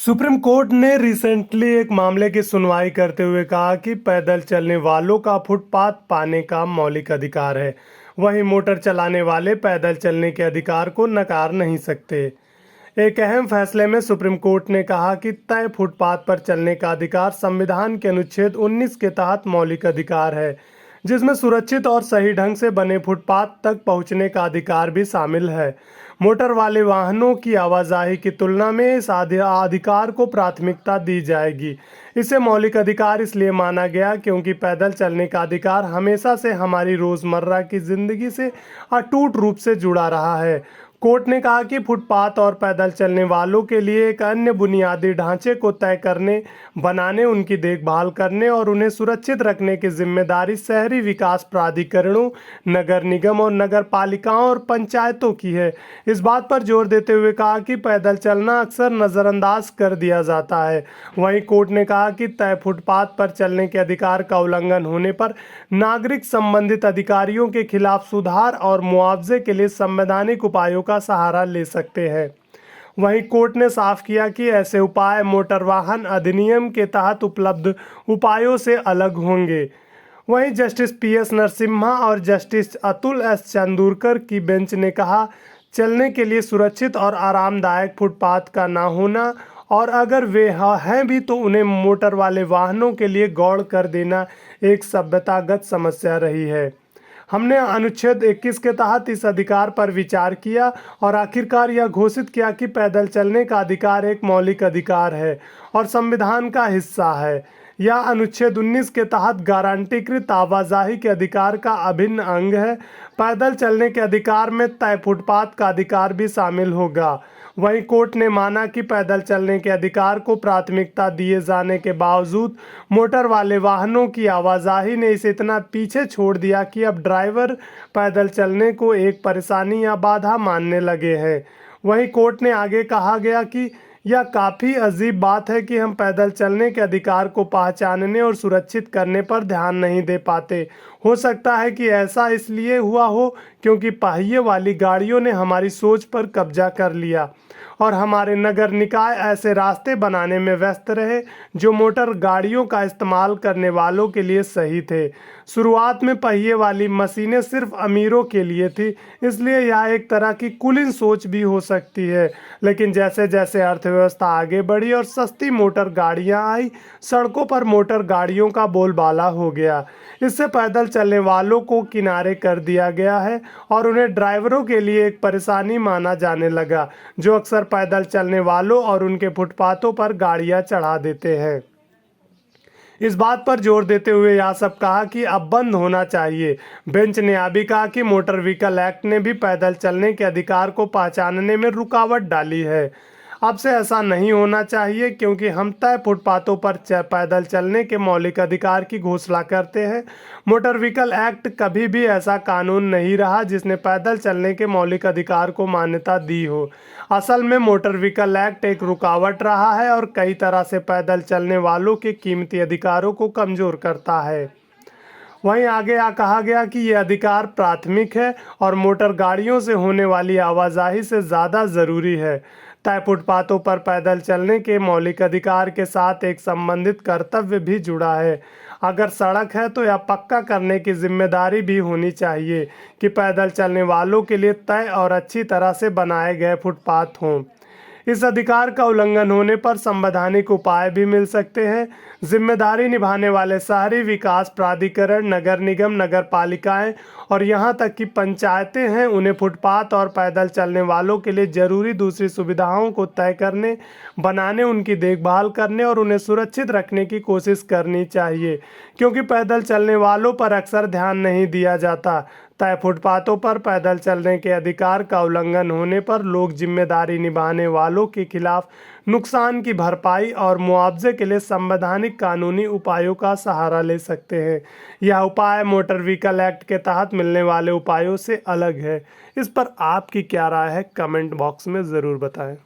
Supreme court ने recently एक मामले की सुनवाई करते हुए कहा कि पैदल चलने वालों का फुटपाथ पाने का मौलिक अधिकार है। वहीं मोटर चलाने वाले पैदल चलने के अधिकार को नकार नहीं सकते। एक अहम फैसले में सुप्रीम कोर्ट ने कहा कि तय फुटपाथ पर चलने का अधिकार संविधान के अनुच्छेद 19 के तहत मौलिक अधिकार है, जिसमें सुरक्षित और सही ढंग से बने फुटपाथ तक पहुंचने का अधिकार भी शामिल है। मोटर वाले वाहनों की आवाजाही की तुलना में इस अधिकार को प्राथमिकता दी जाएगी। इसे मौलिक अधिकार इसलिए माना गया क्योंकि पैदल चलने का अधिकार हमेशा से हमारी रोजमर्रा की जिंदगी से अटूट रूप से जुड़ा रहा है। कोर्ट ने कहा कि फुटपाथ और पैदल चलने वालों के लिए एक अन्य बुनियादी ढांचे को तय करने, बनाने, उनकी देखभाल करने और उन्हें सुरक्षित रखने की जिम्मेदारी शहरी विकास प्राधिकरणों, नगर निगम और नगर पालिकाओं और पंचायतों की है। इस बात पर जोर देते हुए कहा कि पैदल चलना अक्सर नज़रअंदाज कर दिया जाता है। वहीं कोर्ट ने कहा कि तय फुटपाथ पर चलने के अधिकार का उल्लंघन होने पर नागरिक संबंधित अधिकारियों के खिलाफ सुधार और मुआवजे के लिए संवैधानिक उपायों का सहारा ले सकते हैं। वहीं कोर्ट ने साफ किया कि ऐसे उपाय मोटर वाहन अधिनियम के तहत उपलब्ध उपायों से अलग होंगे। वहीं जस्टिस पीएस नरसिम्हा और जस्टिस अतुल एस चंदूरकर की बेंच ने कहा, चलने के लिए सुरक्षित और आरामदायक फुटपाथ का ना होना और अगर वे हैं भी तो उन्हें मोटर वाले वाहनों के लिए गौड़ कर देना एक सभ्यतागत समस्या रही है। हमने अनुच्छेद 21 के तहत इस अधिकार पर विचार किया और आखिरकार यह घोषित किया कि पैदल चलने का अधिकार एक मौलिक अधिकार है और संविधान का हिस्सा है। यह अनुच्छेद 19 के तहत गारंटीकृत आवाजाही के अधिकार का अभिन्न अंग है। पैदल चलने के अधिकार में तय फुटपाथ का अधिकार भी शामिल होगा। वहीं कोर्ट ने माना कि पैदल चलने के अधिकार को प्राथमिकता दिए जाने के बावजूद मोटर वाले वाहनों की आवाजाही ने इसे इतना पीछे छोड़ दिया कि अब ड्राइवर पैदल चलने को एक परेशानी या बाधा मानने लगे हैं। वहीं कोर्ट ने आगे कहा गया कि यह काफ़ी अजीब बात है कि हम पैदल चलने के अधिकार को पहचानने और सुरक्षित करने पर ध्यान नहीं दे पाते। हो सकता है कि ऐसा इसलिए हुआ हो क्योंकि पहिए वाली गाड़ियों ने हमारी सोच पर कब्जा कर लिया और हमारे नगर निकाय ऐसे रास्ते बनाने में व्यस्त रहे जो मोटर गाड़ियों का इस्तेमाल करने वालों के लिए सही थे। शुरुआत में पहिए वाली मशीनें सिर्फ अमीरों के लिए थी, इसलिए यह एक तरह की कुलीन सोच भी हो सकती है। लेकिन जैसे जैसे अर्थव्यवस्था आगे बढ़ी और सस्ती मोटर गाड़ियां आई, सड़कों पर मोटर गाड़ियों का बोलबाला हो गया। इससे पैदल चलने वालों को किनारे कर दिया गया है और उन्हें ड्राइवरों के लिए एक परेशानी माना जाने लगा, जो अक्सर पैदल चलने वालों और उनके फुटपाथों पर गाड़ियां चढ़ा देते हैं। इस बात पर जोर देते हुए यह सब कहा कि अब बंद होना चाहिए। बेंच ने यह भी कहा कि मोटर व्हीकल एक्ट ने भी पैदल चलने के अधिकार को पहचानने में रुकावट डाली है। अब से ऐसा नहीं होना चाहिए क्योंकि हम तय फुटपाथों पर पैदल चलने के मौलिक अधिकार की घोषणा करते हैं। मोटर व्हीकल एक्ट कभी भी ऐसा कानून नहीं रहा जिसने पैदल चलने के मौलिक अधिकार को मान्यता दी हो। असल में मोटर व्हीकल एक्ट एक रुकावट रहा है और कई तरह से पैदल चलने वालों के कीमती अधिकारों को कमजोर करता है। वहीं आगे कहा गया कि ये अधिकार प्राथमिक है और मोटर गाड़ियों से होने वाली आवाजाही से ज़्यादा ज़रूरी है। तय फुटपाथों पर पैदल चलने के मौलिक अधिकार के साथ एक संबंधित कर्तव्य भी जुड़ा है। अगर सड़क है तो यह पक्का करने की जिम्मेदारी भी होनी चाहिए कि पैदल चलने वालों के लिए तय और अच्छी तरह से बनाए गए फुटपाथ हों। इस अधिकार का उल्लंघन होने पर संवैधानिक उपाय भी मिल सकते हैं। जिम्मेदारी निभाने वाले शहरी विकास प्राधिकरण, नगर निगम, नगर पालिकाएं और यहां तक कि पंचायतें हैं, उन्हें फुटपाथ और पैदल चलने वालों के लिए जरूरी दूसरी सुविधाओं को तय करने, बनाने, उनकी देखभाल करने और उन्हें सुरक्षित रखने की कोशिश करनी चाहिए, क्योंकि पैदल चलने वालों पर अक्सर ध्यान नहीं दिया जाता। तय फुटपाथों पर पैदल चलने के अधिकार का उल्लंघन होने पर लोग जिम्मेदारी निभाने वालों के खिलाफ नुकसान की भरपाई और मुआवजे के लिए संवैधानिक कानूनी उपायों का सहारा ले सकते हैं। यह उपाय मोटर व्हीकल एक्ट के तहत मिलने वाले उपायों से अलग है। इस पर आपकी क्या राय है, कमेंट बॉक्स में ज़रूर बताएं।